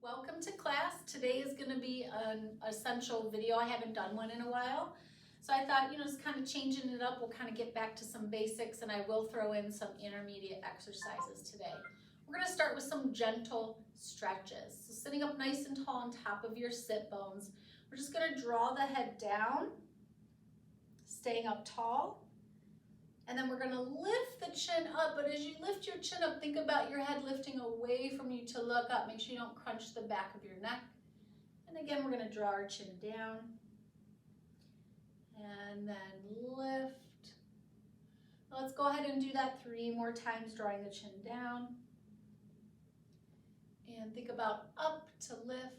Welcome to class. Today is going to be an essential video. I haven't done one in a while. So I thought, just kind of changing it up, we'll kind of get back to some basics, and I will throw in some intermediate exercises today. We're going to start with some gentle stretches. So sitting up nice and tall on top of your sit bones, we're just going to draw the head down, staying up tall. And then we're going to lift the chin up, but as you lift your chin up, think about your head lifting away from you to look up. Make sure you don't crunch the back of your neck. And again, we're going to draw our chin down. And then lift. Now let's go ahead and do that 3 more times, drawing the chin down. And think about up to lift.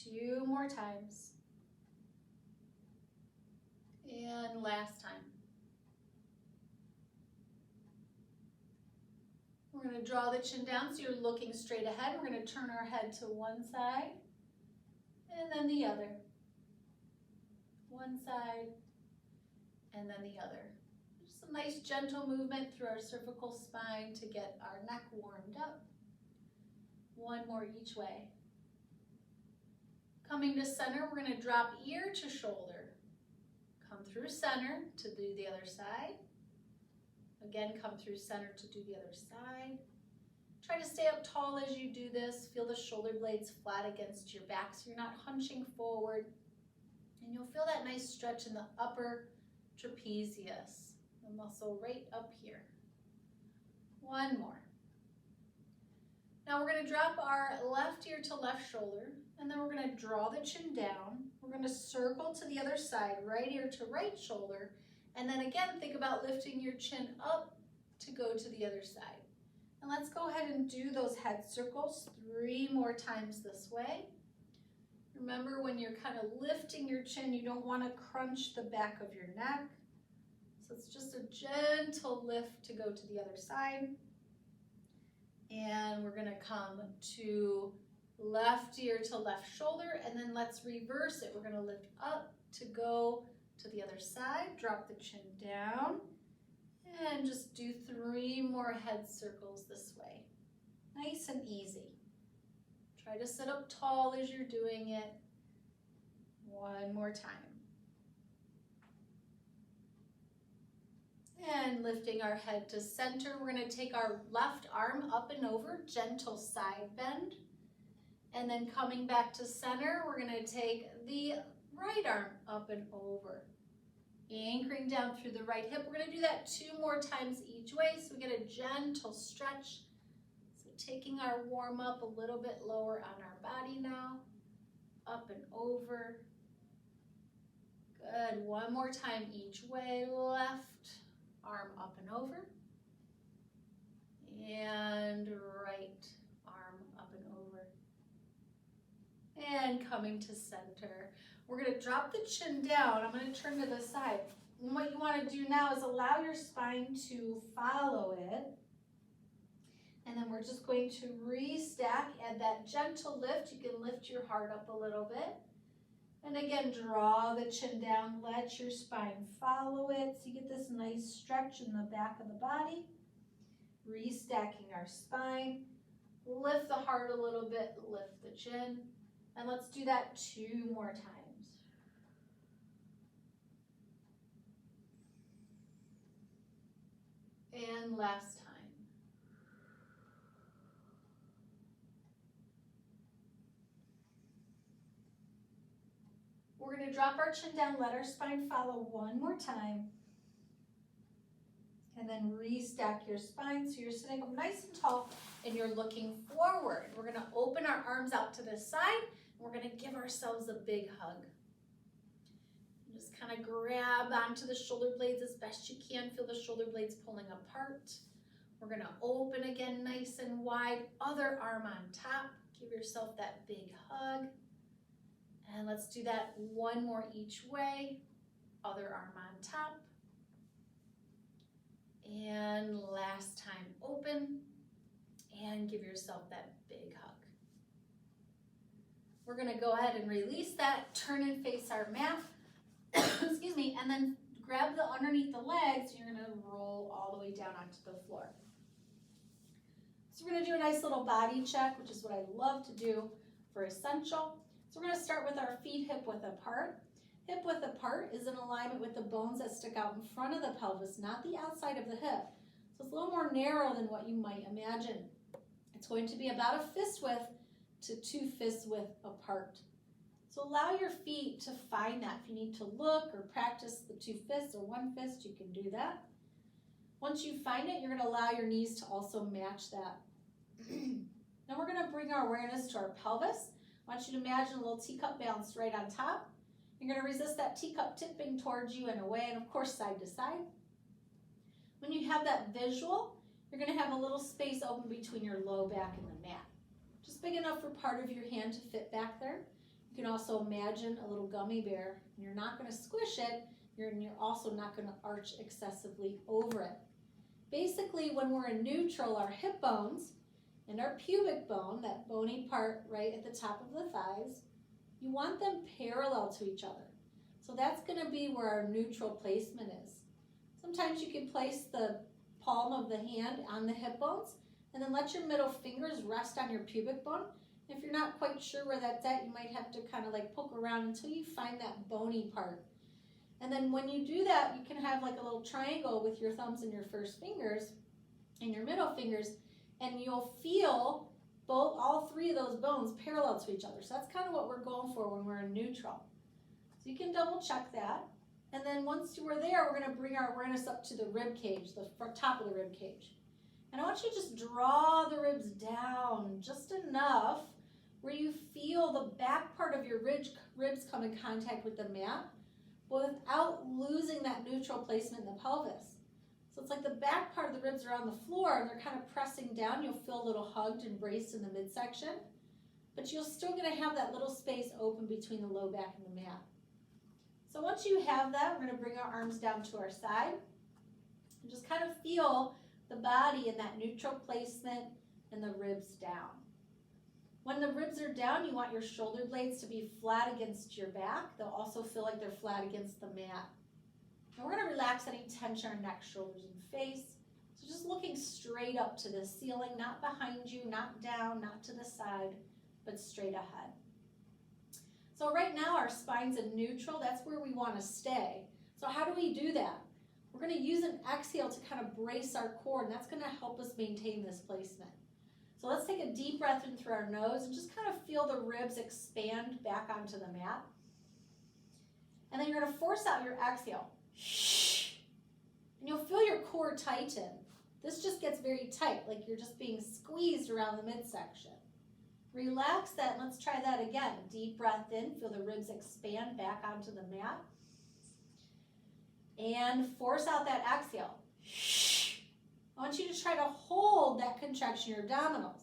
2 more times. And last time. We're going to draw the chin down so you're looking straight ahead. We're going to turn our head to one side and then the other. One side and then the other. Just a nice gentle movement through our cervical spine to get our neck warmed up. 1 more each way. Coming to center, we're going to drop ear to shoulder. Come through center to do the other side. Again, come through center to do the other side. Try to stay up tall as you do this. Feel the shoulder blades flat against your back so you're not hunching forward. And you'll feel that nice stretch in the upper trapezius, the muscle right up here. 1 more. Now we're going to drop our left ear to left shoulder, and then we're going to draw the chin down. We're going to circle to the other side, right ear to right shoulder. And then again, think about lifting your chin up to go to the other side. And let's go ahead and do those head circles 3 more times this way. Remember, when you're kind of lifting your chin, you don't want to crunch the back of your neck. So it's just a gentle lift to go to the other side. And we're going to come to left ear to left shoulder, and then let's reverse it. We're going to lift up to go to the other side, drop the chin down, and just do 3 more head circles this way. Nice and easy. Try to sit up tall as you're doing it. 1 more time. And lifting our head to center, we're going to take our left arm up and over, gentle side bend. And then coming back to center, we're going to take the right arm up and over, anchoring down through the right hip. We're going to do that 2 more times each way so we get a gentle stretch. So taking our warm up a little bit lower on our body now, up and over. Good. 1 more time each way. Left arm up and over, and right arm up and over. And coming to center. We're going to drop the chin down. I'm going to turn to the side. And what you want to do now is allow your spine to follow it. And then we're just going to restack, add that gentle lift. You can lift your heart up a little bit. And again, draw the chin down. Let your spine follow it so you get this nice stretch in the back of the body. Restacking our spine. Lift the heart a little bit, lift the chin. And let's do that 2 more times. And last time. We're going to drop our chin down, let our spine follow 1 more time. And then restack your spine so you're sitting up nice and tall and you're looking forward. We're going to open our arms out to the side. We're going to give ourselves a big hug. Just kind of grab onto the shoulder blades as best you can. Feel the shoulder blades pulling apart. We're going to open again nice and wide. Other arm on top. Give yourself that big hug. And let's do that 1 more each way. Other arm on top. And last time, open. And give yourself that big hug. We're going to go ahead and release that, turn and face our mat, excuse me, and then grab the underneath the legs. You're going to roll all the way down onto the floor. So we're gonna do a nice little body check, which is what I love to do for Essential. So we're gonna start with our feet hip width apart. Hip width apart is in alignment with the bones that stick out in front of the pelvis, not the outside of the hip. So it's a little more narrow than what you might imagine. It's going to be about a fist width to 2 fist width apart. So allow your feet to find that. If you need to look or practice the 2 fists or 1 fist, you can do that. Once you find it, you're gonna allow your knees to also match that. Then we're gonna bring our awareness to our pelvis. I want you to imagine a little teacup balanced right on top. You're gonna resist that teacup tipping towards you and away, and of course side to side. When you have that visual, you're gonna have a little space open between your low back and the mat. Just big enough for part of your hand to fit back there. You can also imagine a little gummy bear. You're not gonna squish it, you're also not gonna arch excessively over it. Basically, when we're in neutral, our hip bones and our pubic bone, that bony part right at the top of the thighs, you want them parallel to each other. So that's gonna be where our neutral placement is. Sometimes you can place the palm of the hand on the hip bones and then let your middle fingers rest on your pubic bone. If you're not quite sure where that's at, you might have to kind of like poke around until you find that bony part. And then when you do that, you can have like a little triangle with your thumbs and your first fingers and your middle fingers, and you'll feel all 3 of those bones parallel to each other. So that's kind of what we're going for when we're in neutral. So you can double check that. And then once we're there, we're gonna bring our awareness up to the rib cage, the top of the rib cage. And I want you to just draw the ribs down just enough where you feel the back part of your ribs come in contact with the mat, but without losing that neutral placement in the pelvis. So it's like the back part of the ribs are on the floor and they're kind of pressing down. You'll feel a little hugged and braced in the midsection, but you're still gonna have that little space open between the low back and the mat. So once you have that, we're gonna bring our arms down to our side and just kind of feel the body in that neutral placement and the ribs down. When the ribs are down, you want your shoulder blades to be flat against your back. They'll also feel like they're flat against the mat. And we're gonna relax any tension in our neck, shoulders, and face. So just looking straight up to the ceiling, not behind you, not down, not to the side, but straight ahead. So right now our spine's in neutral. That's where we wanna stay. So how do we do that? We're gonna use an exhale to kind of brace our core, and that's gonna help us maintain this placement. So let's take a deep breath in through our nose and just kind of feel the ribs expand back onto the mat. And then you're gonna force out your exhale. And you'll feel your core tighten. This just gets very tight, like you're just being squeezed around the midsection. Relax that, and let's try that again. Deep breath in, feel the ribs expand back onto the mat. And force out that exhale. I want you to try to hold that contraction in your abdominals.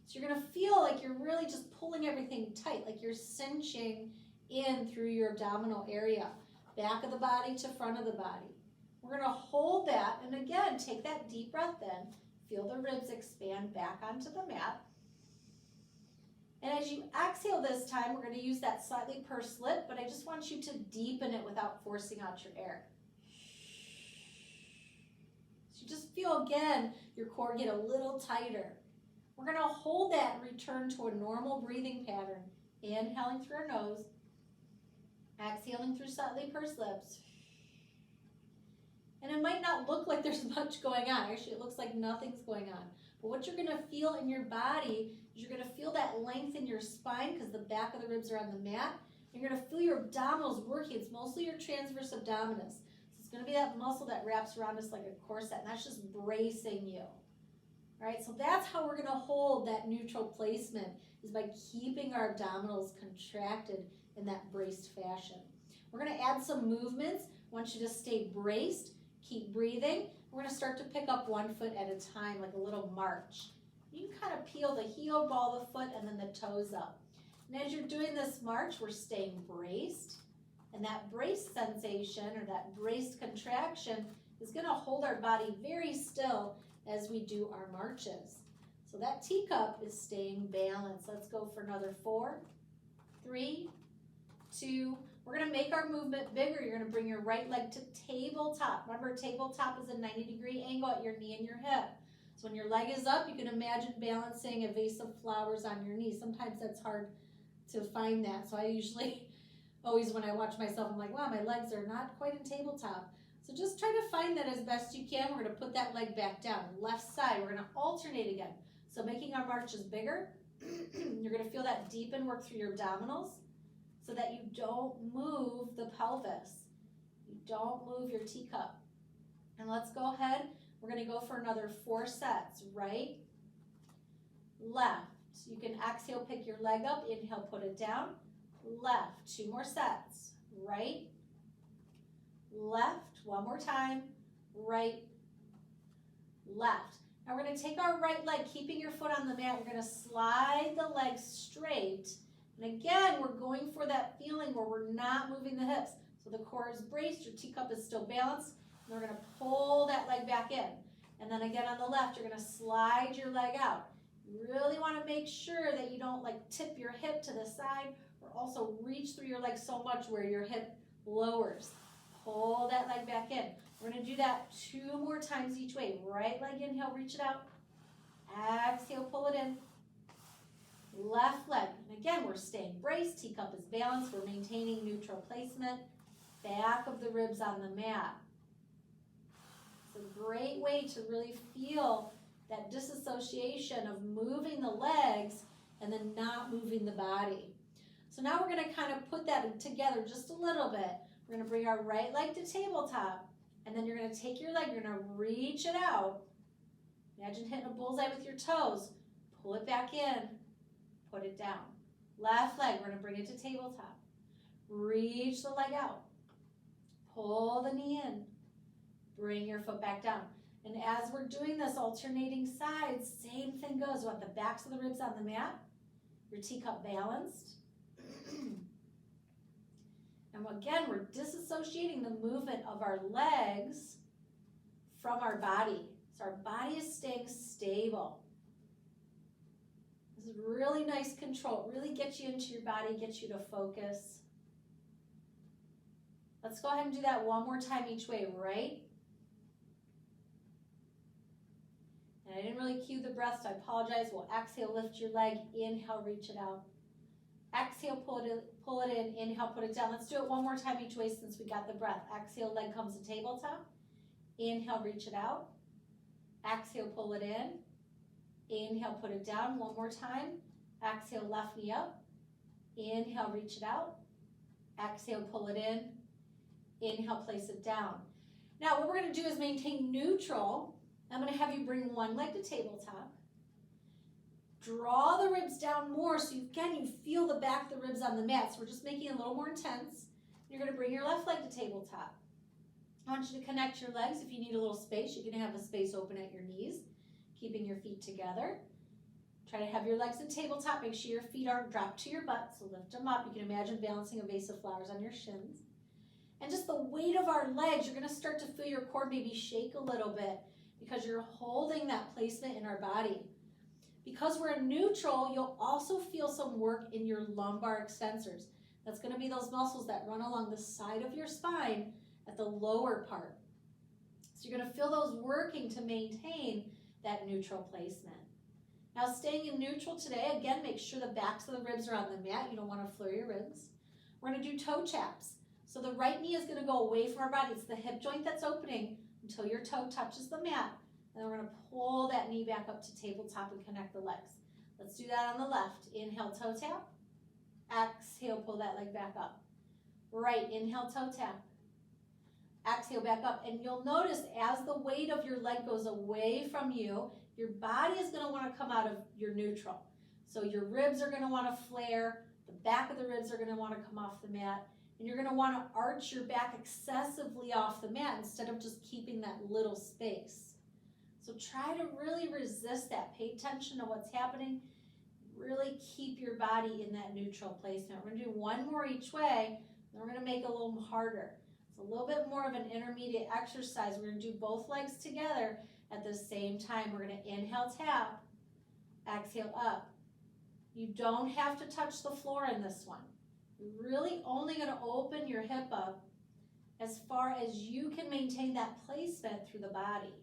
So you're gonna feel like you're really just pulling everything tight, like you're cinching in through your abdominal area, back of the body to front of the body. We're gonna hold that, and again, take that deep breath in, feel the ribs expand back onto the mat. And as you exhale this time, we're gonna use that slightly pursed lip, but I just want you to deepen it without forcing out your air. So just feel again, your core get a little tighter. We're gonna hold that and return to a normal breathing pattern. Inhaling through our nose, exhaling through slightly pursed lips. And it might not look like there's much going on. Actually, it looks like nothing's going on. But what you're gonna feel in your body is you're gonna feel that length in your spine because the back of the ribs are on the mat. You're gonna feel your abdominals working. It's mostly your transverse abdominis. So it's gonna be that muscle that wraps around us like a corset, and that's just bracing you. All right, so that's how we're gonna hold that neutral placement, is by keeping our abdominals contracted in that braced fashion. We're gonna add some movements. I want you to stay braced, keep breathing. We're gonna start to pick up one foot at a time, like a little march. You can kind of peel the heel, ball the foot, and then the toes up. And as you're doing this march, we're staying braced. And that braced sensation, or that braced contraction, is gonna hold our body very still as we do our marches. So that teacup is staying balanced. Let's go for another 4, 3, 2. We're gonna make our movement bigger. You're gonna bring your right leg to tabletop. Remember, tabletop is a 90-degree angle at your knee and your hip. So So when your leg is up, you can imagine balancing a vase of flowers on your knee. Sometimes that's hard to find that. So I usually, always when I watch myself, I'm like, wow, my legs are not quite in tabletop. So just try to find that as best you can. We're going to put that leg back down. Left side, we're going to alternate again. So making our marches bigger. You're going to feel that deepen work through your abdominals so that you don't move the pelvis. You don't move your teacup. And let's go ahead. We're going to go for another 4 sets. Right, left. You can exhale, pick your leg up. Inhale, put it down. Left. 2 more sets. Right, left. 1 more time. Right, left. Now we're going to take our right leg, keeping your foot on the mat. You're going to slide the leg straight. And again, we're going for that feeling where we're not moving the hips. So the core is braced, your teacup is still balanced. And we're going to pull that leg back in. And then again on the left, you're going to slide your leg out. You really want to make sure that you don't like tip your hip to the side or also reach through your leg so much where your hip lowers. Pull that leg back in. We're going to do that 2 more times each way. Right leg, inhale, reach it out. Exhale, pull it in. Left leg. And again, we're staying braced. Teacup is balanced. We're maintaining neutral placement. Back of the ribs on the mat. It's a great way to really feel that disassociation of moving the legs and then not moving the body. So now we're going to kind of put that together just a little bit. We're going to bring our right leg to tabletop. And then you're going to take your leg, you're going to reach it out. Imagine hitting a bullseye with your toes. Pull it back in, put it down. Left leg, we're going to bring it to tabletop. Reach the leg out. Pull the knee in. Bring your foot back down. And as we're doing this, alternating sides, same thing goes. We want the backs of the ribs on the mat, your teacup balanced. And again, we're disassociating the movement of our legs from our body. So our body is staying stable. This is really nice control. It really gets you into your body, gets you to focus. Let's go ahead and do that 1 more time each way, right? And I didn't really cue the breath, so I apologize. We'll exhale, lift your leg. Inhale, reach it out. Exhale, pull it in. Inhale, put it down. Let's do it 1 more time each way since we got the breath. Exhale, leg comes to tabletop. Inhale, reach it out. Exhale, pull it in. Inhale, put it down. 1 more time. Exhale, left knee up. Inhale, reach it out. Exhale, pull it in. Inhale, place it down. Now, what we're going to do is maintain neutral. I'm going to have you bring 1 leg to tabletop. Draw the ribs down more so you feel the back of the ribs on the mat. So we're just making it a little more intense. You're going to bring your left leg to tabletop. I want you to connect your legs. If you need a little space, you can have a space open at your knees, keeping your feet together. Try to have your legs at tabletop. Make sure your feet aren't dropped to your butt, so lift them up. You can imagine balancing a vase of flowers on your shins. And just the weight of our legs, you're going to start to feel your core maybe shake a little bit because you're holding that placement in our body. Because we're in neutral, you'll also feel some work in your lumbar extensors. That's going to be those muscles that run along the side of your spine at the lower part. So you're going to feel those working to maintain that neutral placement. Now staying in neutral today, again, make sure the backs of the ribs are on the mat. You don't want to flare your ribs. We're going to do toe chaps. So the right knee is going to go away from our body. It's the hip joint that's opening until your toe touches the mat. And then we're going to pull that knee back up to tabletop and connect the legs. Let's do that on the left. Inhale, toe tap. Exhale, pull that leg back up. Right, inhale, toe tap. Exhale, back up. And you'll notice as the weight of your leg goes away from you, your body is going to want to come out of your neutral. So your ribs are going to want to flare. The back of the ribs are going to want to come off the mat. And you're going to want to arch your back excessively off the mat instead of just keeping that little space. So try to really resist that. Pay attention to what's happening. Really keep your body in that neutral placement. We're going to do 1 more each way. Then we're going to make it a little harder. It's a little bit more of an intermediate exercise. We're going to do both legs together at the same time. We're going to inhale, tap. Exhale, up. You don't have to touch the floor in this one. You're really only going to open your hip up as far as you can maintain that placement through the body.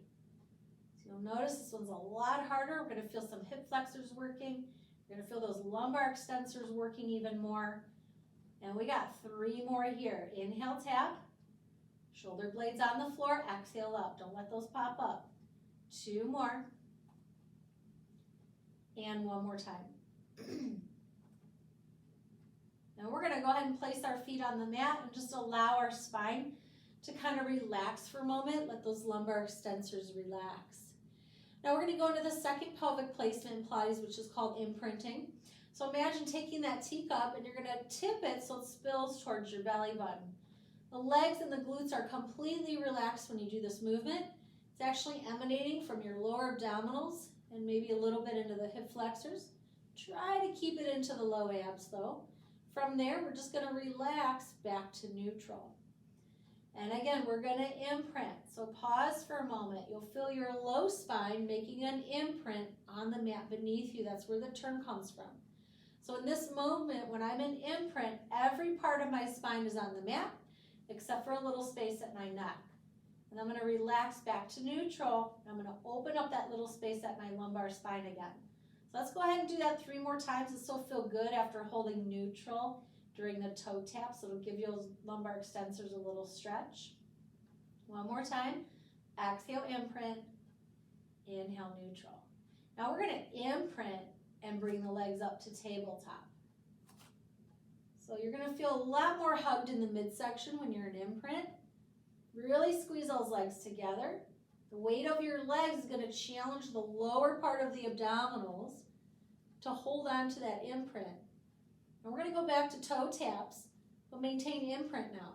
So You'll notice this one's a lot harder. We're going to feel some hip flexors working. You're going to feel those lumbar extensors working even more. And we got 3 more here. Inhale, tap. Shoulder blades on the floor. Exhale up. Don't let those pop up. 2 more. And 1 more time. Now we're going to go ahead and place our feet on the mat and just allow our spine to kind of relax for a moment. Let those lumbar extensors relax. Now we're going to go into the second pelvic placement in Pilates, which is called imprinting. So imagine taking that teacup and you're going to tip it so it spills towards your belly button. The legs and the glutes are completely relaxed when you do this movement. It's actually emanating from your lower abdominals and maybe a little bit into the hip flexors. Try to keep it into the low abs though. From there, we're just going to relax back to neutral. And again, we're going to imprint. So pause for a moment. You'll feel your low spine making an imprint on the mat beneath you. That's where the term comes from. So in this moment, when I'm in imprint, every part of my spine is on the mat, except for a little space at my neck. And I'm going to relax back to neutral. I'm going to open up that little space at my lumbar spine again. So let's go ahead and do that 3 more times. This will feel good after holding neutral during the toe tap. So it'll give you those lumbar extensors a little stretch. 1 more time. Exhale, imprint. Inhale, neutral. Now we're going to imprint and bring the legs up to tabletop. So you're going to feel a lot more hugged in the midsection when you're in imprint. Really squeeze those legs together. The weight of your legs is going to challenge the lower part of the abdominals to hold on to that imprint. And we're going to go back to toe taps, but maintain imprint now.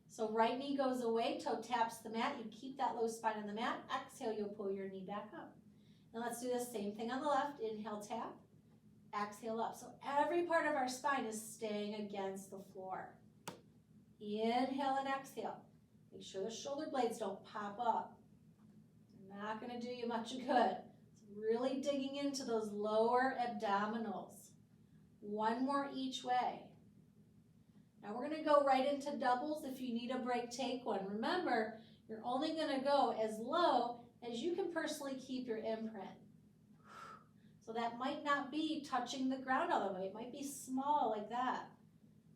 So right knee goes away, toe taps the mat. You keep that low spine on the mat. Exhale, you'll pull your knee back up. And let's do the same thing on the left. Inhale, tap. Exhale up. So every part of our spine is staying against the floor. Inhale and exhale. Make sure the shoulder blades don't pop up. They're not going to do you much good. It's really digging into those lower abdominals. 1 more each way. Now we're going to go right into doubles. If you need a break, take one. Remember, you're only going to go as low as you can personally keep your imprint. So that might not be touching the ground all the way. It might be small like that.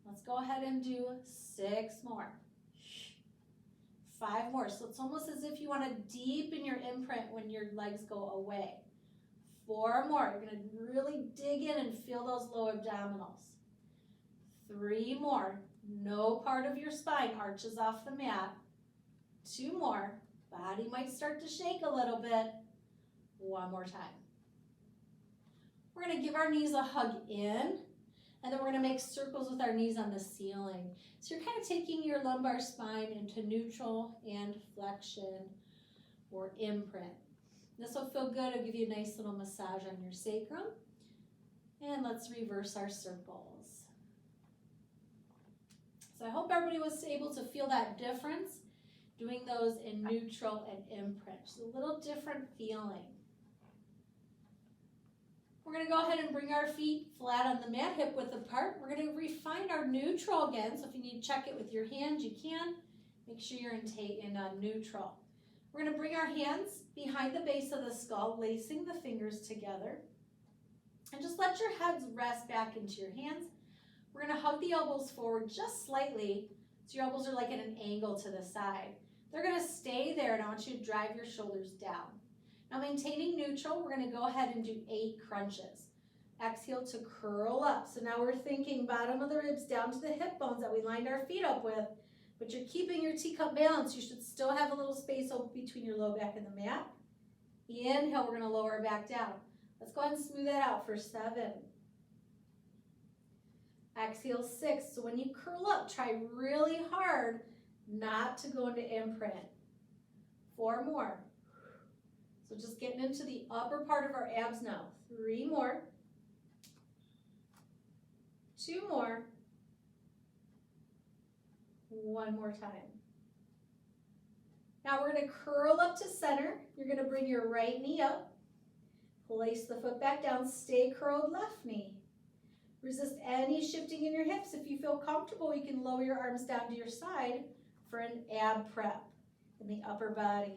Let's go ahead and do 6 more. 5 more. So it's almost as if you want to deepen your imprint when your legs go away. 4 more. You're going to really dig in and feel those low abdominals. 3 more. No part of your spine arches off the mat. 2 more. Body might start to shake a little bit. 1 more time. We're going to give our knees a hug in, and then we're going to make circles with our knees on the ceiling. So you're kind of taking your lumbar spine into neutral and flexion or imprint. This will feel good. It'll give you a nice little massage on your sacrum. And let's reverse our circles. So I hope everybody was able to feel that difference doing those in neutral and imprint. Just a little different feeling. We're going to go ahead and bring our feet flat on the mat, hip width apart. We're going to refine our neutral again. So if you need to check it with your hands, you can. Make sure you're in neutral. We're going to bring our hands behind the base of the skull, lacing the fingers together. And just let your heads rest back into your hands. We're going to hug the elbows forward just slightly, so your elbows are like at an angle to the side. They're going to stay there, and I want you to drive your shoulders down. Now, maintaining neutral, we're going to go ahead and do 8 crunches. Exhale to curl up. So now we're thinking bottom of the ribs down to the hip bones that we lined our feet up with, but you're keeping your teacup balance. You should still have a little space between your low back and the mat. Inhale, we're going to lower back down. Let's go ahead and smooth that out for 7. Exhale, 6. So when you curl up, try really hard not to go into imprint. 4 more. So just getting into the upper part of our abs now. 3 more. 2 more. 1 more time. Now we're going to curl up to center. You're going to bring your right knee up. Place the foot back down. Stay curled left knee. Resist any shifting in your hips. If you feel comfortable, you can lower your arms down to your side for an ab prep in the upper body.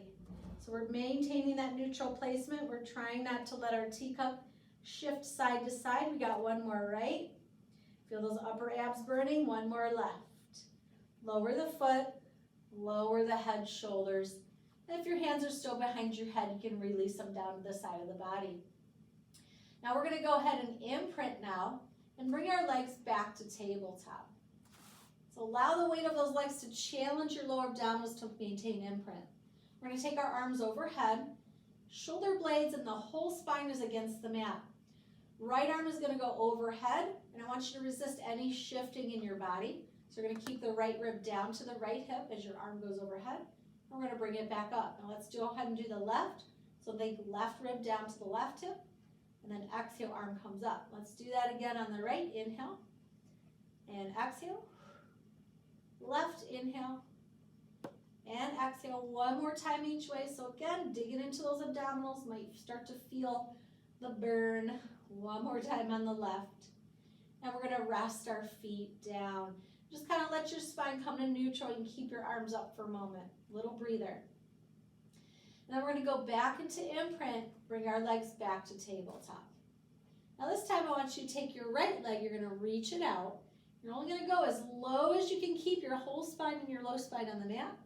So we're maintaining that neutral placement. We're trying not to let our teacup shift side to side. We got one more right. Feel those upper abs burning. One more left. Lower the foot, lower the head, shoulders. And if your hands are still behind your head, you can release them down to the side of the body. Now we're going to go ahead and imprint now and bring our legs back to tabletop. So allow the weight of those legs to challenge your lower abdominals to maintain imprint. We're going to take our arms overhead, shoulder blades and the whole spine is against the mat. Right arm is going to go overhead, and I want you to resist any shifting in your body. So you're going to keep the right rib down to the right hip as your arm goes overhead. And we're going to bring it back up. Now let's go ahead and do the left. So think left rib down to the left hip, and then exhale, arm comes up. Let's do that again on the right. Inhale and exhale. Left, inhale and exhale. One more time each way. So again, digging into those abdominals. Might start to feel the burn. One more time on the left. And we're going to rest our feet down. Just kind of let your spine come to neutral and keep your arms up for a moment. Little breather. And then we're going to go back into imprint, bring our legs back to tabletop. Now this time I want you to take your right leg, you're going to reach it out. You're only going to go as low as you can keep your whole spine and your low spine on the mat.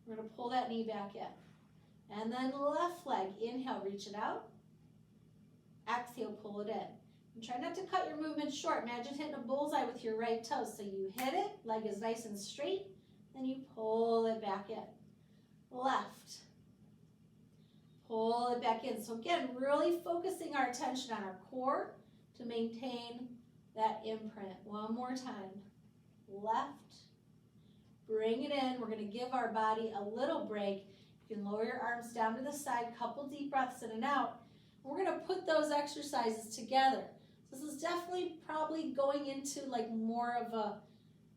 We're going to pull that knee back in. And then left leg, inhale, reach it out. Exhale, pull it in. And try not to cut your movement short. Imagine hitting a bullseye with your right toe. So you hit it, leg is nice and straight, then you pull it back in. Left. Pull it back in. So again, really focusing our attention on our core to maintain that imprint. One more time. Left. Bring it in. We're going to give our body a little break. You can lower your arms down to the side, couple deep breaths in and out. We're going to put those exercises together. This is definitely probably going into like more of a,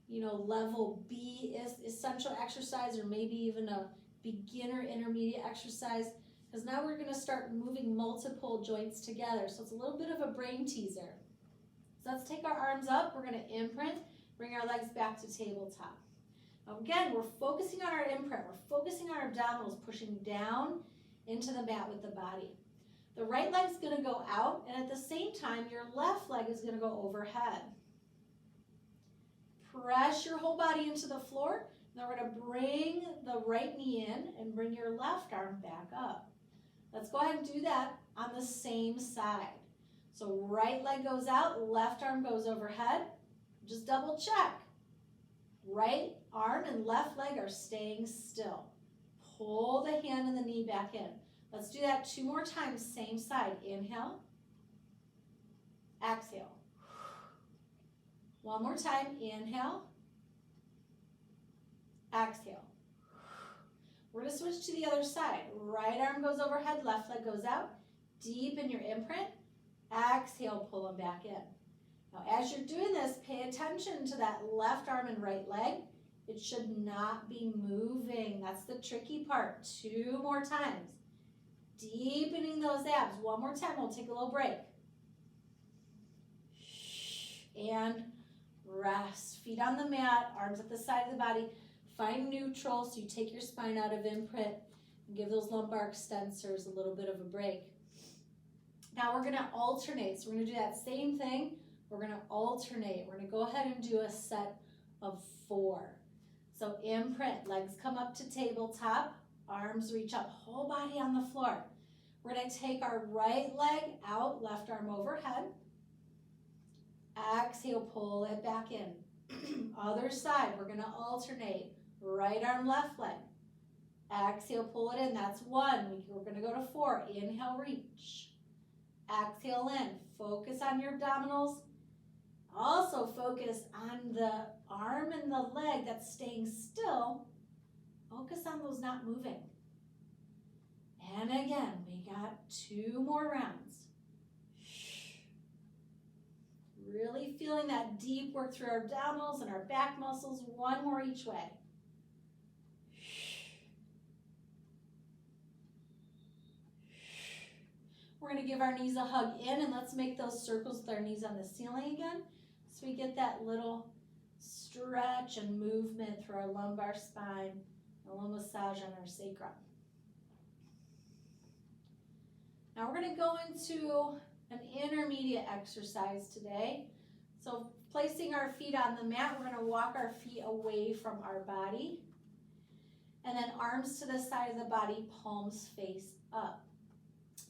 level B is essential exercise, or maybe even a beginner intermediate exercise, because now we're going to start moving multiple joints together. So it's a little bit of a brain teaser. So let's take our arms up. We're going to imprint, bring our legs back to tabletop. Now again, we're focusing on our imprint. We're focusing on our abdominals, pushing down into the mat with the body. The right leg's going to go out, and at the same time, your left leg is going to go overhead. Press your whole body into the floor. Now we're going to bring the right knee in and bring your left arm back up. Let's go ahead and do that on the same side. So right leg goes out, left arm goes overhead. Just double check. Right arm and left leg are staying still. Pull the hand and the knee back in. Let's do that 2 more times, same side. Inhale, exhale. One more time, inhale, exhale. We're going to switch to the other side. Right arm goes overhead, left leg goes out. Deepen your imprint. Exhale, pull them back in. Now, as you're doing this, pay attention to that left arm and right leg. It should not be moving. That's the tricky part. 2 more times. Deepening those abs. One more time, we'll take a little break. And rest. Feet on the mat, arms at the side of the body. Find neutral so you take your spine out of imprint and give those lumbar extensors a little bit of a break. Now we're going to alternate. So we're going to do that same thing. We're going to alternate. We're going to go ahead and do a set of 4. So imprint, legs come up to tabletop. Arms reach up, whole body on the floor. We're going to take our right leg out, left arm overhead. Exhale, pull it back in. Other side, we're going to alternate. Right arm, left leg. Exhale, pull it in. That's 1. We're going to go to 4. Inhale, reach. Exhale in. Focus on your abdominals. Also focus on the arm and the leg that's staying still. Focus on those not moving. And again, we got 2 more rounds. Really feeling that deep work through our abdominals and our back muscles. 1 more each way. We're going to give our knees a hug in, and let's make those circles with our knees on the ceiling again. So we get that little stretch and movement through our lumbar spine. A little massage on our sacrum. Now we're going to go into an intermediate exercise today. So placing our feet on the mat, we're going to walk our feet away from our body. And then arms to the side of the body, palms face up.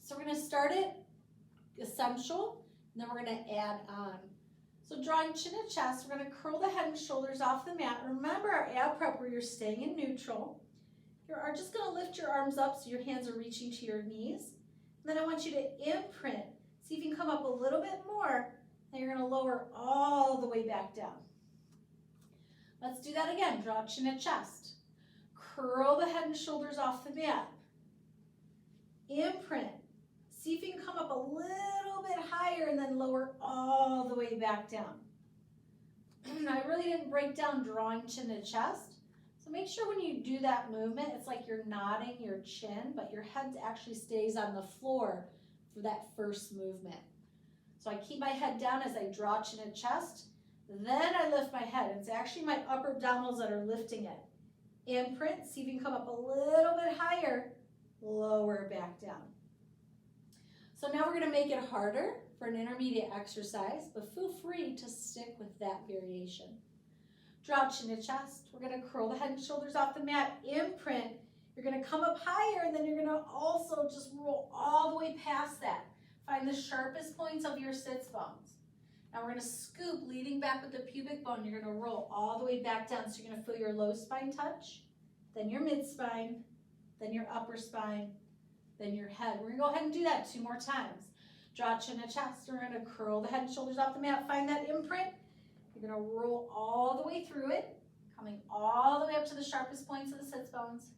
So we're going to start it essential, and then we're going to add on. So drawing chin to chest, we're going to curl the head and shoulders off the mat. Remember our ab prep where you're staying in neutral. You are just going to lift your arms up so your hands are reaching to your knees. And then I want you to imprint. See if you can come up a little bit more, and you're going to lower all the way back down. Let's do that again. Draw chin to chest. Curl the head and shoulders off the mat. Imprint. See if you can come up a little bit higher and then lower all the way back down. I really didn't break down drawing chin to chest. So make sure when you do that movement, it's like you're nodding your chin, but your head actually stays on the floor for that first movement. So I keep my head down as I draw chin to chest. Then I lift my head. It's actually my upper abdominals that are lifting it. Imprint, see if you can come up a little bit higher, lower back down. So now we're going to make it harder for an intermediate exercise, but feel free to stick with that variation. Draw chin to chest. We're going to curl the head and shoulders off the mat. Imprint. You're going to come up higher, and then you're going to also just roll all the way past that. Find the sharpest points of your sits bones. Now we're going to scoop, leading back with the pubic bone. You're going to roll all the way back down. So you're going to feel your low spine touch, then your mid spine, then your upper spine, then your head. We're going to go ahead and do that 2 more times. Draw chin to chest. We're going to curl the head and shoulders off the mat. Find that imprint. You're going to roll all the way through it, coming all the way up to the sharpest points of the sits bones.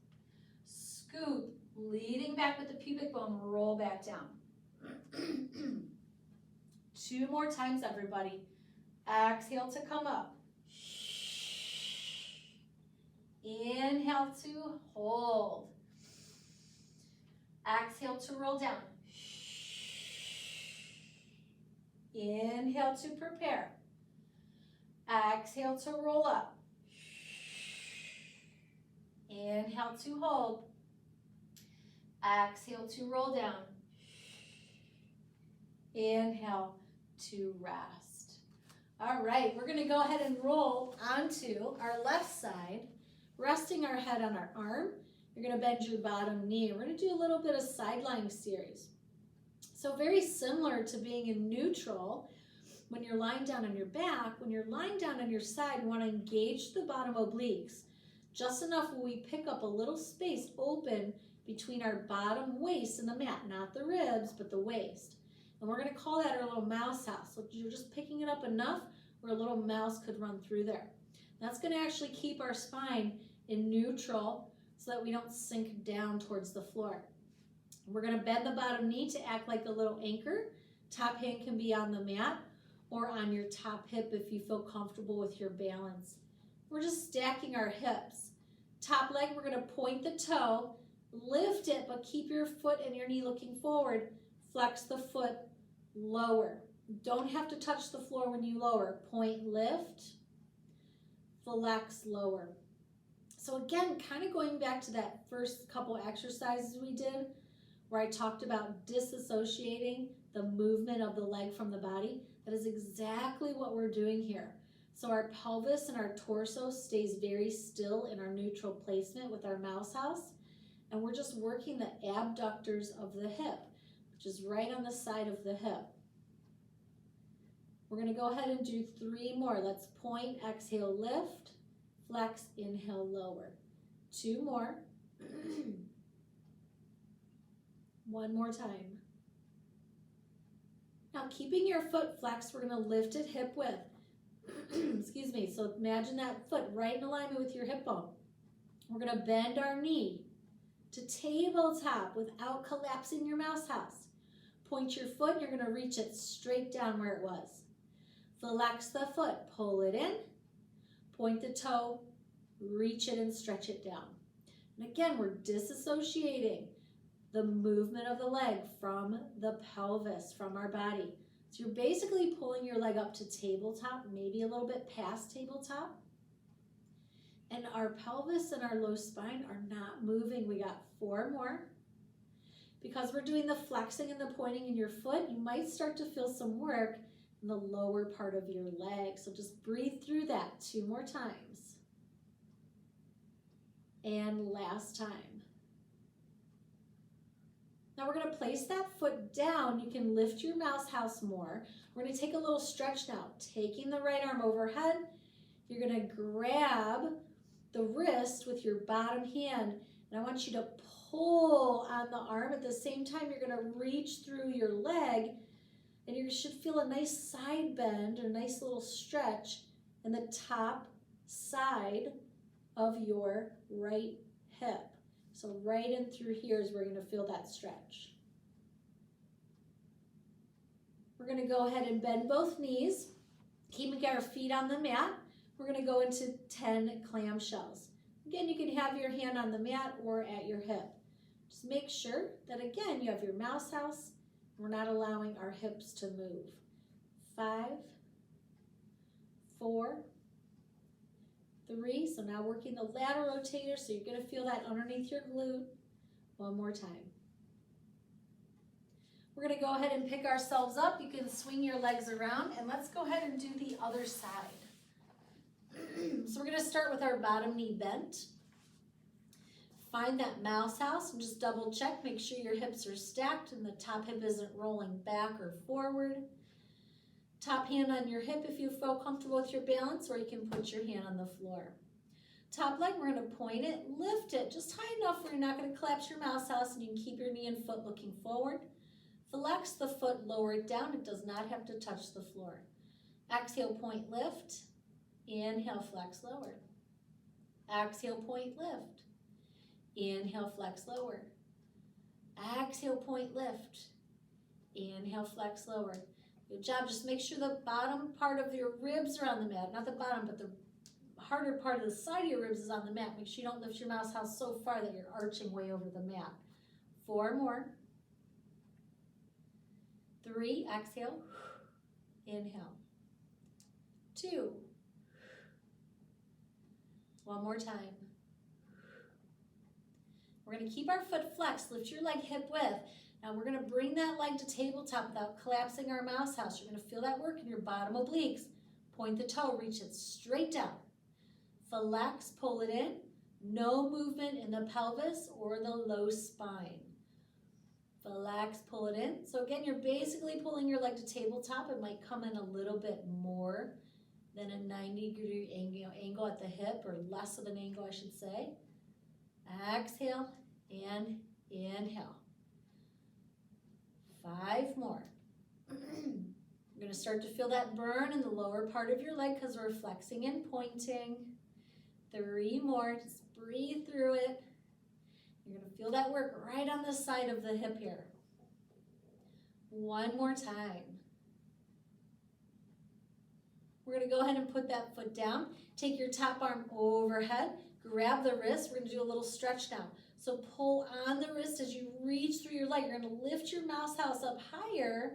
Scoop, leading back with the pubic bone, roll back down. 2 more times, everybody. Exhale to come up. Inhale to hold. Exhale to roll down. Inhale to prepare. Exhale to roll up. Inhale to hold. Exhale to roll down. Inhale to rest. All right, we're going to go ahead and roll onto our left side, resting our head on our arm. You're going to bend your bottom knee. We're going to do a little bit of side lying series. So very similar to being in neutral when you're lying down on your back. When you're lying down on your side, you want to engage the bottom obliques just enough where we pick up a little space open between our bottom waist and the mat, not the ribs, but the waist. And we're going to call that our little mouse house. So you're just picking it up enough where a little mouse could run through there. That's going to actually keep our spine in neutral so that we don't sink down towards the floor. We're going to bend the bottom knee to act like a little anchor. Top hand can be on the mat or on your top hip if you feel comfortable with your balance. We're just stacking our hips. Top leg, we're going to point the toe, lift it, but keep your foot and your knee looking forward. Flex the foot, lower. Don't have to touch the floor when you lower. Point, lift, flex, lower. So again, kind of going back to that first couple exercises we did, where I talked about disassociating the movement of the leg from the body. That is exactly what we're doing here. So our pelvis and our torso stays very still in our neutral placement with our mouse house. And we're just working the abductors of the hip, which is right on the side of the hip. We're going to go ahead and do 3 more. Let's point, exhale, lift, flex, inhale, lower. 2 more. 1 more time. Now keeping your foot flexed, we're going to lift it hip width. Excuse me. So imagine that foot right in alignment with your hip bone. We're going to bend our knee to tabletop without collapsing your mouse house. Point your foot, you're going to reach it straight down where it was. Flex the foot, pull it in, point the toe, reach it and stretch it down. And again, we're disassociating the movement of the leg from the pelvis, from our body. So you're basically pulling your leg up to tabletop, maybe a little bit past tabletop. And our pelvis and our low spine are not moving. We got 4 more. Because we're doing the flexing and the pointing in your foot, you might start to feel some work in the lower part of your leg. So just breathe through that 2 more times. And last time. Now we're going to place that foot down. You can lift your mouse house more. We're going to take a little stretch now. Taking the right arm overhead, you're going to grab the wrist with your bottom hand, and I want you to pull on the arm. At the same time, you're going to reach through your leg, and you should feel a nice side bend or nice little stretch in the top side of your right hip. So right in through here is where you're going to feel that stretch. We're going to go ahead and bend both knees, keeping our feet on the mat. We're going to go into 10 clamshells. Again, you can have your hand on the mat or at your hip. Just make sure that, again, you have your mouse house. We're not allowing our hips to move. 5, 4, 3. So now working the lateral rotator, so you're going to feel that underneath your glute. 1 more time. We're going to go ahead and pick ourselves up. You can swing your legs around, and let's go ahead and do the other side. So we're going to start with our bottom knee bent. Find that mouse house and just double check. Make sure your hips are stacked and the top hip isn't rolling back or forward. Top hand on your hip if you feel comfortable with your balance, or you can put your hand on the floor. Top leg, we're going to point it, lift it just high enough where you're not going to collapse your mouse house, and you can keep your knee and foot looking forward. Flex the foot, lower it down. It does not have to touch the floor. Exhale, point, lift. Inhale, flex, lower. Exhale, point, lift. Inhale, flex, lower. Exhale, point, lift. Inhale, flex, lower. Good job. Just make sure the bottom part of your ribs are on the mat. Not the bottom, but the harder part of the side of your ribs is on the mat. Make sure you don't lift your mouse house so far that you're arching way over the mat. 4 more. 3, exhale. Inhale. 2. 1 more time. We're going to keep our foot flexed. Lift your leg hip width. Now we're going to bring that leg to tabletop without collapsing our mouse house. You're going to feel that work in your bottom obliques. Point the toe, reach it straight down. Flex, pull it in. No movement in the pelvis or the low spine. Flex, pull it in. So again, you're basically pulling your leg to tabletop. It might come in a little bit more than a 90-degree angle at the hip, or less of an angle, I should say. Exhale and inhale. 5 more. You're going to start to feel that burn in the lower part of your leg because we're flexing and pointing. 3 more. Just breathe through it. You're going to feel that work right on the side of the hip here. 1 more time. We're going to go ahead and put that foot down. Take your top arm overhead. Grab the wrist. We're going to do a little stretch now. So pull on the wrist as you reach through your leg. You're going to lift your mouse house up higher.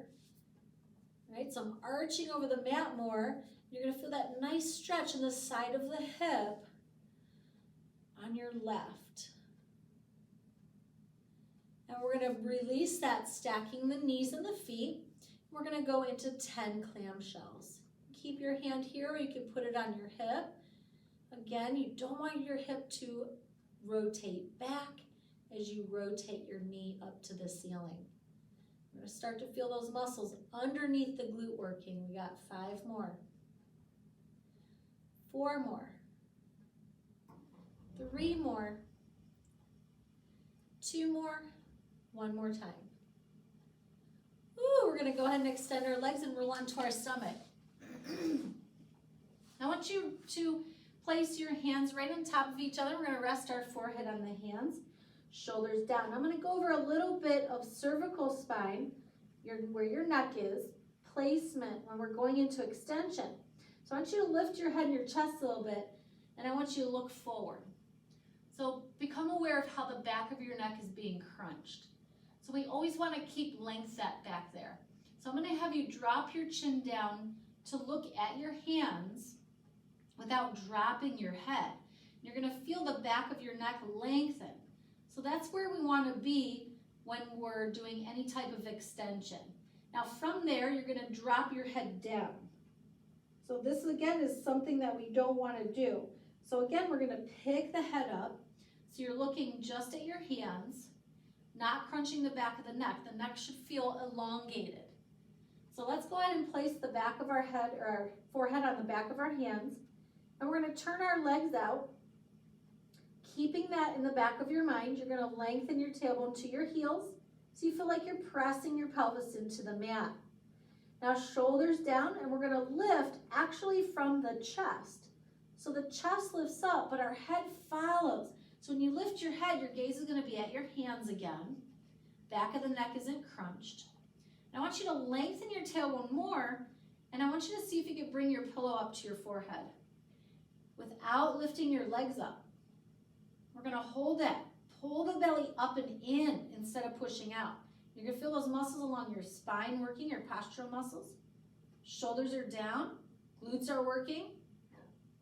Right? So I'm arching over the mat more. You're going to feel that nice stretch in the side of the hip on your left. Now we're going to release that, stacking the knees and the feet. We're going to go into 10 clamshells. Keep your hand here, or you can put it on your hip. Again, you don't want your hip to rotate back as you rotate your knee up to the ceiling. We're going to start to feel those muscles underneath the glute working. We got 5 more. 4 more. 3 more. 2 more. 1 more time. Ooh, we're going to go ahead and extend our legs and roll onto our stomach. I want you to place your hands right on top of each other. We're going to rest our forehead on the hands, shoulders down. I'm going to go over a little bit of cervical spine, where your neck is, placement when we're going into extension. So I want you to lift your head and your chest a little bit, and I want you to look forward. So become aware of how the back of your neck is being crunched. So we always want to keep length set back there. So I'm going to have you drop your chin down to look at your hands without dropping your head. You're going to feel the back of your neck lengthen. So that's where we want to be when we're doing any type of extension. Now from there, you're gonna drop your head down. So this again is something that we don't wanna do. So again, we're gonna pick the head up. So you're looking just at your hands, not crunching the back of the neck. The neck should feel elongated. So let's go ahead and place the back of our head, or our forehead on the back of our hands. And we're gonna turn our legs out. Keeping that in the back of your mind, you're gonna lengthen your tailbone to your heels so you feel like you're pressing your pelvis into the mat. Now shoulders down, and we're gonna lift actually from the chest. So the chest lifts up, but our head follows. So when you lift your head, your gaze is gonna be at your hands again. Back of the neck isn't crunched. Now I want you to lengthen your tailbone more, and I want you to see if you can bring your pillow up to your forehead without lifting your legs up. We're gonna hold that. Pull the belly up and in instead of pushing out. You're gonna feel those muscles along your spine working, your postural muscles. Shoulders are down, glutes are working.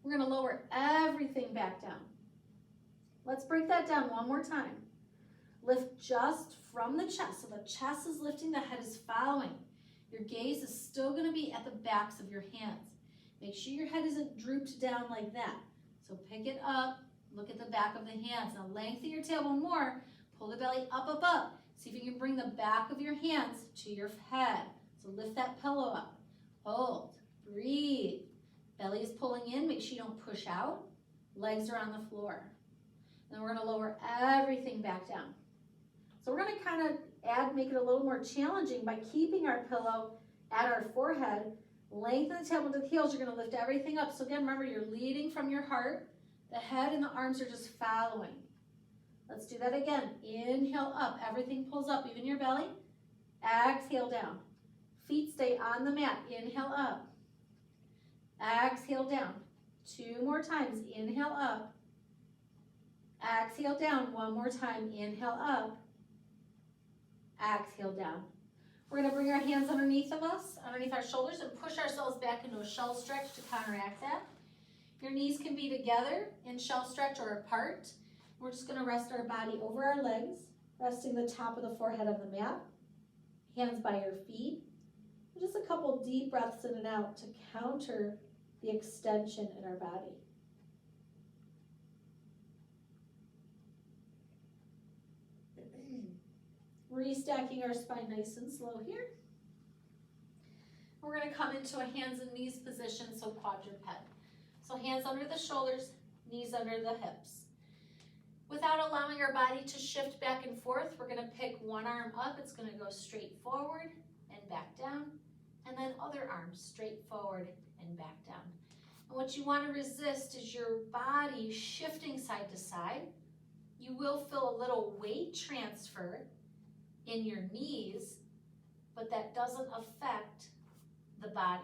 We're gonna lower everything back down. Let's break that down one more time. Lift just from the chest. So the chest is lifting, the head is following. Your gaze is still gonna be at the backs of your hands. Make sure your head isn't drooped down like that. So pick it up, look at the back of the hands. Now lengthen your tailbone more, pull the belly up, up, up. See if you can bring the back of your hands to your head. So lift that pillow up, hold, breathe. Belly is pulling in, make sure you don't push out. Legs are on the floor. Then we're gonna lower everything back down. So we're gonna kind of make it a little more challenging by keeping our pillow at our forehead. Lengthen the tailbone to the heels, you're gonna lift everything up. So again, remember you're leading from your heart. The head and the arms are just following. Let's do that again. Inhale up, everything pulls up, even your belly. Exhale down. Feet stay on the mat, inhale up. Exhale down. 2 more times, inhale up. Exhale down, 1 more time, inhale up. Exhale down. We're gonna bring our hands underneath of us, underneath our shoulders, and push ourselves back into a shell stretch to counteract that. Your knees can be together in shell stretch or apart. We're just gonna rest our body over our legs, resting the top of the forehead on the mat, hands by your feet. Just a couple deep breaths in and out to counter the extension in our body. Restacking our spine nice and slow here. We're gonna come into a hands and knees position, so quadruped. So hands under the shoulders, knees under the hips. Without allowing our body to shift back and forth, we're gonna pick one arm up, it's gonna go straight forward and back down, and then other arm straight forward and back down. And what you wanna resist is your body shifting side to side. You will feel a little weight transfer in your knees, but that doesn't affect the body.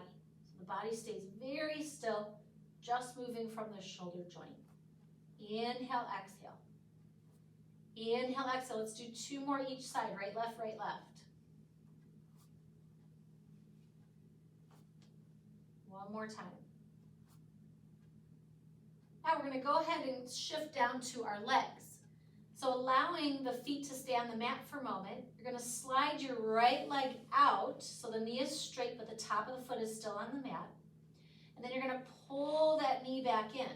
So the body stays very still, just moving from the shoulder joint. Inhale, exhale. Inhale, exhale. Let's do 2 more each side, right, left, right, left. 1 more time. Now we're gonna go ahead and shift down to our legs. So allowing the feet to stay on the mat for a moment, you're gonna slide your right leg out, so the knee is straight, but the top of the foot is still on the mat. And then you're gonna pull that knee back in.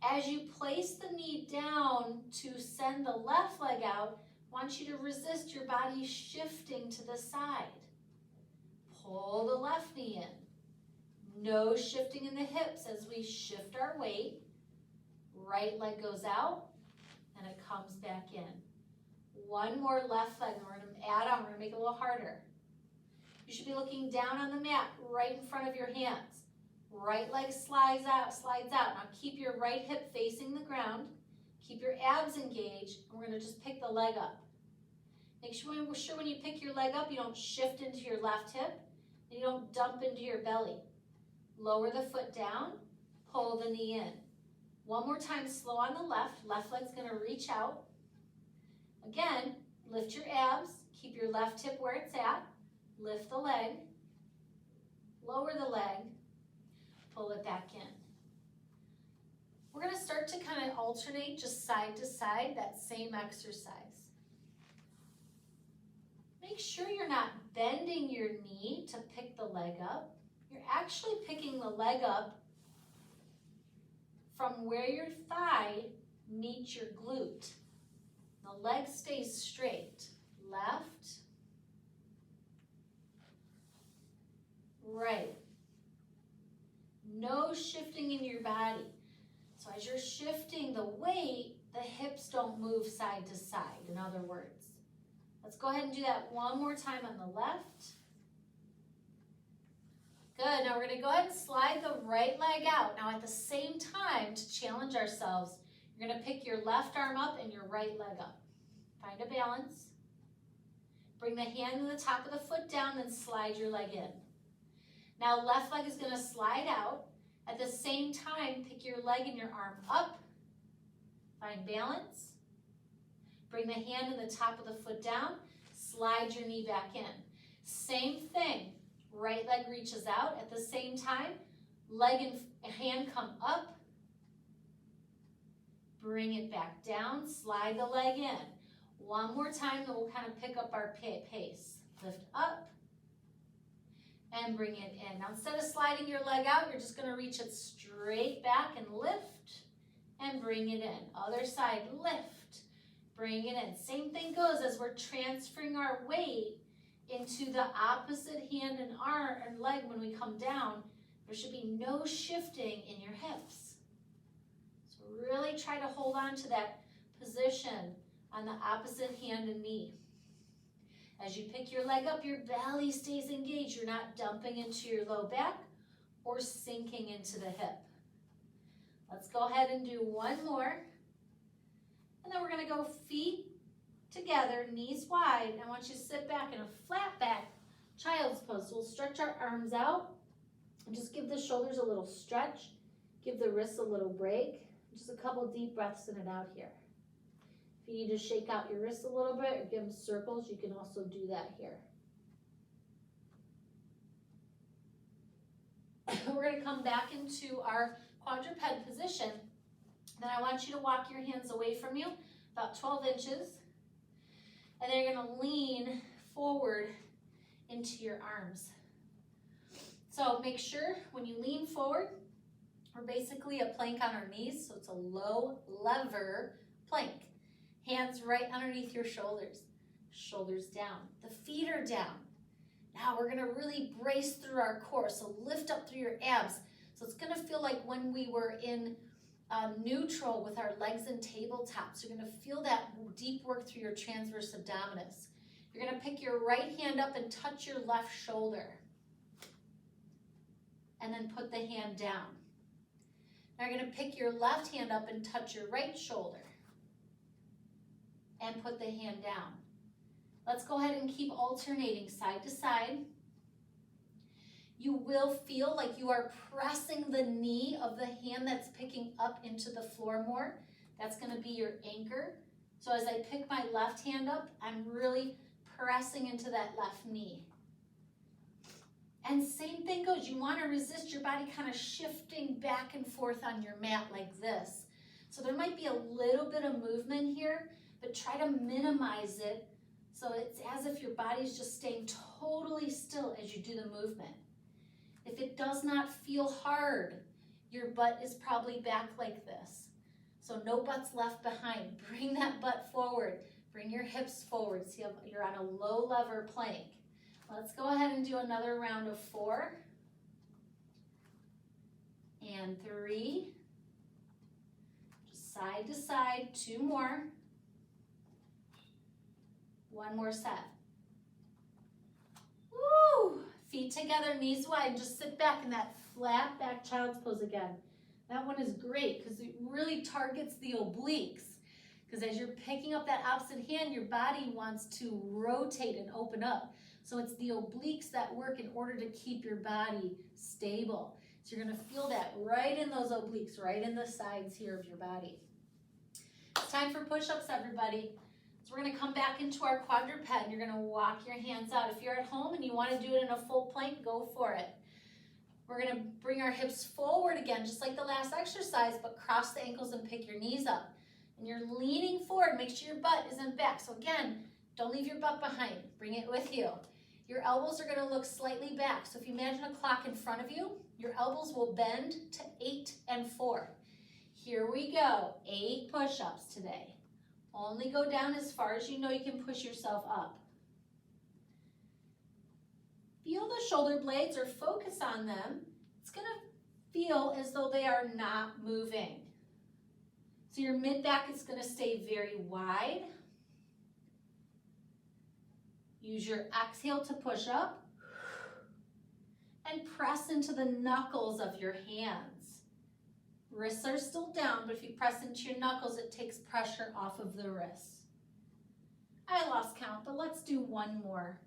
As you place the knee down to send the left leg out, I want you to resist your body shifting to the side. Pull the left knee in. No shifting in the hips as we shift our weight. Right leg goes out and it comes back in. 1 more left leg, and we're gonna add on, we're gonna make it a little harder. You should be looking down on the mat, right in front of your hands. Right leg slides out, slides out. Now keep your right hip facing the ground. Keep your abs engaged, and we're gonna just pick the leg up. Make sure when you pick your leg up, you don't shift into your left hip, and you don't dump into your belly. Lower the foot down, pull the knee in. 1 more time, slow on the left. Left leg's gonna reach out. Again, lift your abs, keep your left hip where it's at. Lift the leg, lower the leg, pull it back in. We're gonna start to kind of alternate just side to side, that same exercise. Make sure you're not bending your knee to pick the leg up. You're actually picking the leg up from where your thigh meets your glute. The leg stays straight. Left, right. No shifting in your body. So as you're shifting the weight, the hips don't move side to side, in other words. Let's go ahead and do that one more time on the left. Good, now we're gonna go ahead and slide the right leg out. Now at the same time, to challenge ourselves, you're gonna pick your left arm up and your right leg up. Find a balance. Bring the hand to the top of the foot down, then slide your leg in. Now left leg is gonna slide out. At the same time, pick your leg and your arm up. Find balance. Bring the hand to the top of the foot down. Slide your knee back in. Same thing. Right leg reaches out. At the same time, leg and hand come up. Bring it back down. Slide the leg in. One more time, then we'll kind of pick up our pace. Lift up and bring it in. Now instead of sliding your leg out, you're just gonna reach it straight back and lift and bring it in. Other side, lift, bring it in. Same thing goes as we're transferring our weight into the opposite hand and arm and leg when we come down. There should be no shifting in your hips. So really try to hold on to that position on the opposite hand and knee. As you pick your leg up, your belly stays engaged. You're not dumping into your low back or sinking into the hip. Let's go ahead and do one more. And then we're gonna go feet together, knees wide. I want you to sit back in a flat back child's pose. So we'll stretch our arms out and just give the shoulders a little stretch. Give the wrists a little break. Just a couple deep breaths in and out here. If you need to shake out your wrists a little bit or give them circles, you can also do that here. We're going to come back into our quadruped position. Then I want you to walk your hands away from you, about 12 inches. And then you're going to lean forward into your arms. So make sure when you lean forward, we're basically a plank on our knees, so it's a low lever plank. Hands right underneath your shoulders. Shoulders down. The feet are down. Now we're gonna really brace through our core, so lift up through your abs. So it's gonna feel like when we were in neutral with our legs in tabletops. You're gonna feel that deep work through your transverse abdominis. You're gonna pick your right hand up and touch your left shoulder. And then put the hand down. Now you're gonna pick your left hand up and touch your right shoulder. And put the hand down. Let's go ahead and keep alternating side to side. You will feel like you are pressing the knee of the hand that's picking up into the floor more. That's gonna be your anchor. So as I pick my left hand up, I'm really pressing into that left knee. And same thing goes, you wanna resist your body kind of shifting back and forth on your mat like this. So there might be a little bit of movement here, but try to minimize it so it's as if your body's just staying totally still as you do the movement. If it does not feel hard, your butt is probably back like this. So no butts left behind. Bring that butt forward. Bring your hips forward. See, you're on a low lever plank. Let's go ahead and do another round of 4. And 3. Just side to side, 2 more. 1 more set. Woo! Feet together, knees wide, and just sit back in that flat back child's pose again. That one is great because it really targets the obliques. Because as you're picking up that opposite hand, your body wants to rotate and open up. So it's the obliques that work in order to keep your body stable. So you're gonna feel that right in those obliques, right in the sides here of your body. It's time for push-ups, everybody. So we're gonna come back into our quadruped and you're gonna walk your hands out. If you're at home and you wanna do it in a full plank, go for it. We're gonna bring our hips forward again, just like the last exercise, but cross the ankles and pick your knees up. And you're leaning forward, make sure your butt isn't back. So again, Don't leave your butt behind. Bring it with you. Your elbows are gonna look slightly back. So if you imagine a clock in front of you, your elbows will bend to 8 and 4. Here we go, 8 push-ups today. Only go down as far as you know you can push yourself up. Feel the shoulder blades or focus on them. It's gonna feel as though they are not moving. So your mid-back is gonna stay very wide. Use your exhale to push up and press into the knuckles of your hands. Wrists are still down, but if you press into your knuckles, it takes pressure off of the wrists. I lost count, but let's do one more.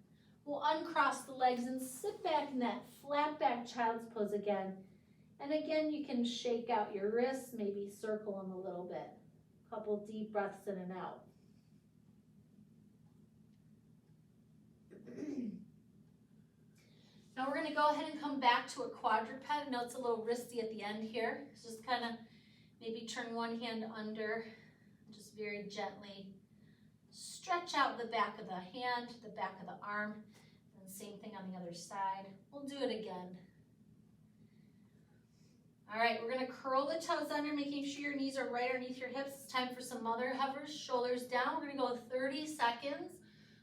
We'll uncross the legs and sit back in that flat back child's pose again. And again, you can shake out your wrists, maybe circle them a little bit. Couple deep breaths in and out. Now we're going to go ahead and come back to a quadruped. I know it's a little risky at the end here. Just kind of maybe turn one hand under, just very gently stretch out the back of the hand, the back of the arm, and same thing on the other side. We'll do it again. All right, we're going to curl the toes under, making sure your knees are right underneath your hips. It's time for some mother hovers, shoulders down. We're going to go 30 seconds.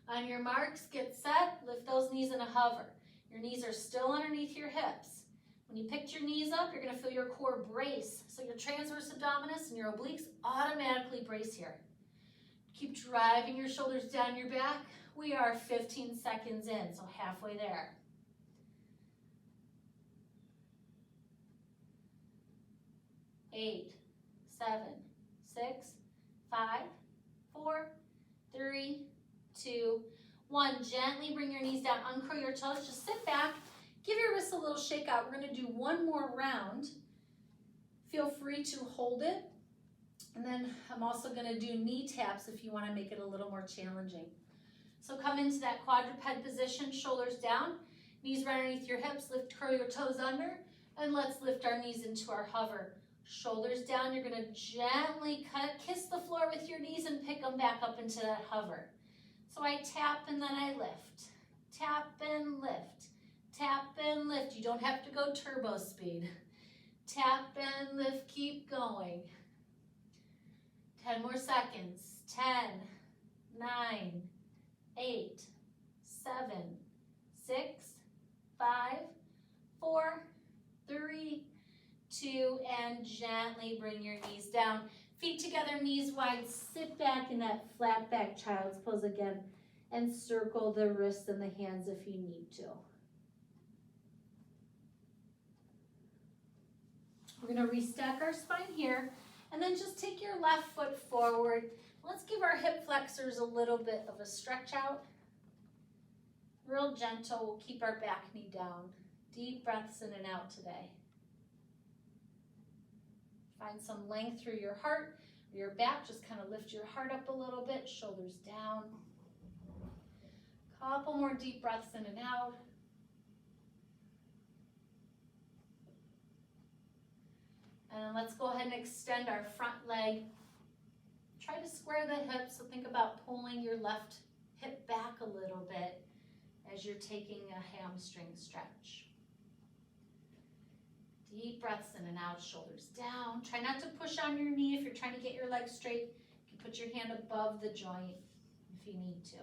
On your marks, get set, lift those knees in a hover. Your knees are still underneath your hips. When you picked your knees up, you're going to feel your core brace. So your transverse abdominis and your obliques automatically brace here. Keep driving your shoulders down your back. We are 15 seconds in, so halfway there. 8, 7, 6, 5, 4, 3, 2, 1. Gently bring your knees down, uncurl your toes, just sit back, give your wrists a little shake out. We're going to do one more round. Feel free to hold it. And then I'm also going to do knee taps if you want to make it a little more challenging. So come into that quadruped position, shoulders down, knees right underneath your hips, curl your toes under, and let's lift our knees into our hover. Shoulders down, you're going to gently kiss the floor with your knees and pick them back up into that hover. So I tap and then I lift. Tap and lift. Tap and lift. You don't have to go turbo speed. Tap and lift, keep going. 10 more seconds. 10, 9, 8, 7, 6, 5, 4, 3, 2, and gently bring your knees down. Feet together, knees wide, sit back in that flat back child's pose again and circle the wrists and the hands if you need to. We're going to restack our spine here and then just take your left foot forward. Let's give our hip flexors a little bit of a stretch out. Real gentle, we'll keep our back knee down. Deep breaths in and out today. Find some length through your heart or your back. Just kind of lift your heart up a little bit, shoulders down. Couple more deep breaths in and out. And let's go ahead and extend our front leg. Try to square the hips, so think about pulling your left hip back a little bit as you're taking a hamstring stretch. Deep breaths in and out, shoulders down. Try not to push on your knee if you're trying to get your leg straight. You can put your hand above the joint if you need to.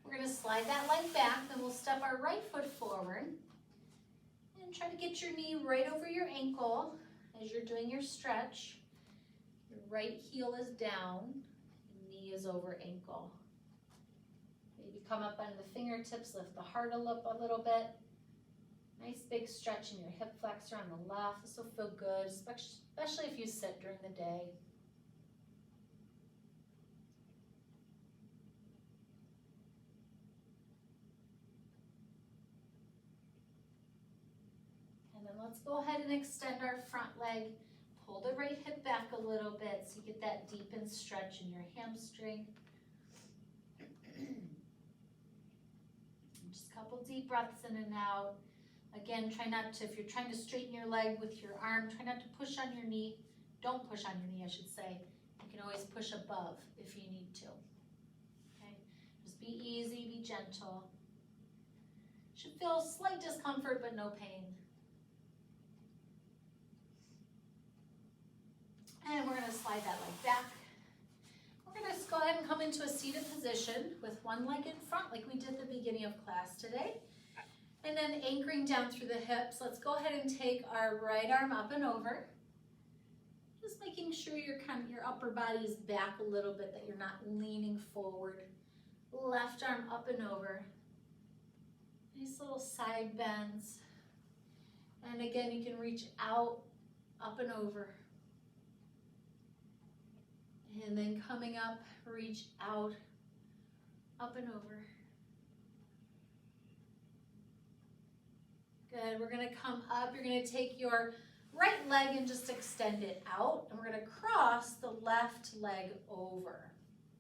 We're going to slide that leg back, then we'll step our right foot forward and try to get your knee right over your ankle as you're doing your stretch. Your right heel is down, knee is over ankle. Maybe come up under the fingertips, lift the heart a little bit. Nice big stretch in your hip flexor on the left. This will feel good, especially if you sit during the day. And then let's go ahead and extend our front leg. Pull the right hip back a little bit so you get that deepened stretch in your hamstring. Just a couple deep breaths in and out. Again, try not to, if you're trying to straighten your leg with your arm, try not to push on your knee. don't push on your knee, I should say. You can always push above if you need to. Okay, just be easy, be gentle. Should feel slight discomfort, but no pain. And we're gonna slide that leg back. We're gonna go ahead and come into a seated position with one leg in front like we did at the beginning of class today. And then anchoring down through the hips. Let's go ahead and take our right arm up and over. Just making sure your upper body is back a little bit, that you're not leaning forward. Left arm up and over. Nice little side bends. And again, you can reach out, up and over. And then coming up, reach out, up and over. Good, we're gonna come up. You're gonna take your right leg and just extend it out. And we're gonna cross the left leg over.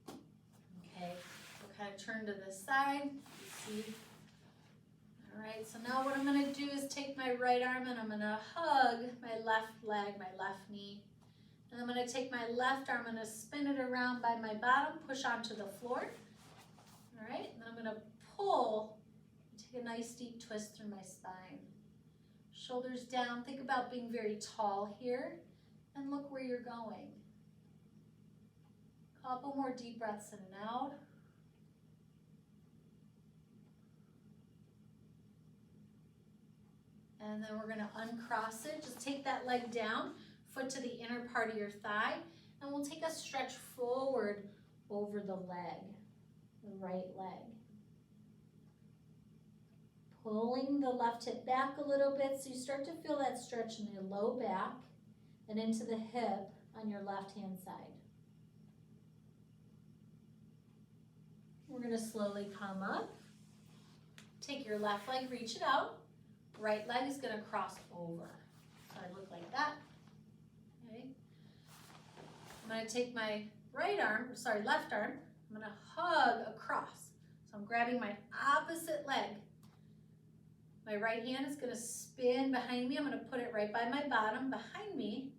Okay, we'll kind of turn to this side, see. All right, so now what I'm gonna do is take my right arm and I'm gonna hug my left leg, my left knee. And I'm gonna take my left arm, I'm gonna spin it around by my bottom, push onto the floor. All right, and then I'm gonna pull, take a nice deep twist through my spine. Shoulders down, think about being very tall here, and look where you're going. Couple more deep breaths in and out. And then we're gonna uncross it, just take that leg down, foot to the inner part of your thigh, and we'll take a stretch forward over the leg, the right leg. Pulling the left hip back a little bit so you start to feel that stretch in your low back and into the hip on your left-hand side. We're gonna slowly come up. Take your left leg, reach it out. Right leg is gonna cross over. So I look like that. Okay. I'm gonna take my left arm, I'm gonna hug across. So I'm grabbing my opposite leg. My right hand is gonna spin behind me. I'm gonna put it right by my bottom behind me.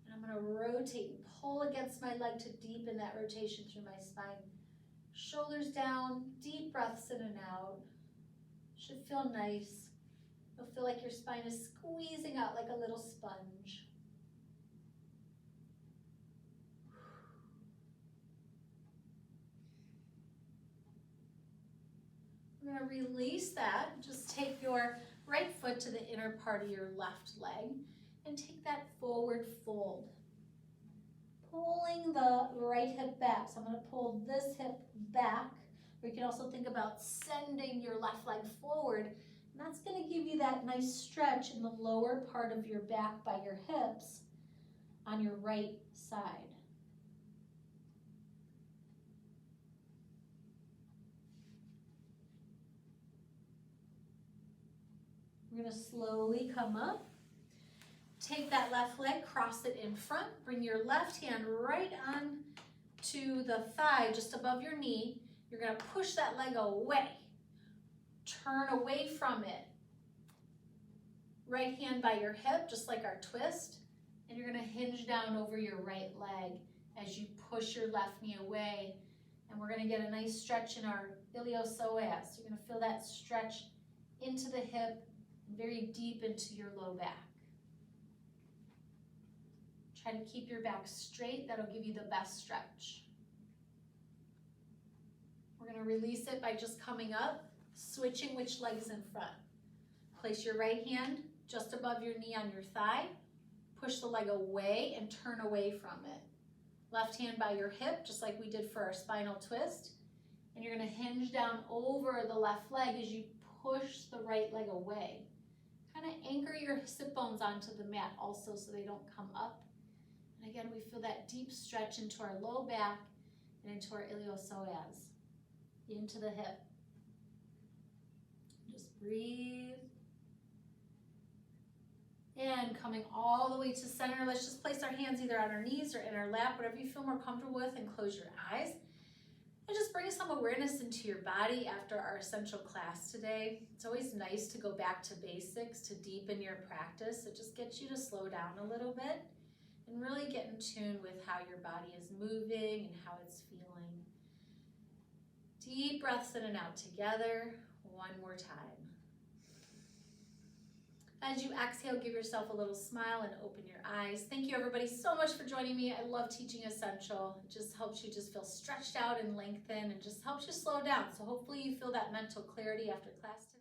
And I'm gonna rotate and pull against my leg to deepen that rotation through my spine. Shoulders down, deep breaths in and out. Should feel nice. You'll feel like your spine is squeezing out like a little sponge. We're going to release that. Just take your right foot to the inner part of your left leg and take that forward fold. Pulling the right hip back. So I'm going to pull this hip back. Or you can also think about sending your left leg forward. And that's going to give you that nice stretch in the lower part of your back by your hips on your right side. We're going to slowly come up. Take that left leg, cross it in front. Bring your left hand right on to the thigh just above your knee. You're going to push that leg away. Turn away from it. Right hand by your hip, just like our twist. And you're going to hinge down over your right leg as you push your left knee away. And we're going to get a nice stretch in our iliopsoas. You're going to feel that stretch into the hip, very deep into your low back. Try to keep your back straight. That'll give you the best stretch. We're going to release it by just coming up, switching which leg is in front. Place your right hand just above your knee on your thigh. Push the leg away and turn away from it. Left hand by your hip, just like we did for our spinal twist. And you're going to hinge down over the left leg as you push the right leg away. Kind of anchor your sit bones onto the mat also so they don't come up. And again, we feel that deep stretch into our low back and into our iliopsoas, into the hip. Just breathe. And coming all the way to center, let's just place our hands either on our knees or in our lap, whatever you feel more comfortable with, and close your eyes. And just bring some awareness into your body after our essential class today. It's always nice to go back to basics to deepen your practice. It just gets you to slow down a little bit. and really get in tune with how your body is moving and how it's feeling. Deep breaths in and out together. One more time. As you exhale, give yourself a little smile and open your eyes. Thank you everybody so much for joining me. I love teaching Essential. It just helps you just feel stretched out and lengthened and just helps you slow down. So hopefully you feel that mental clarity after class today.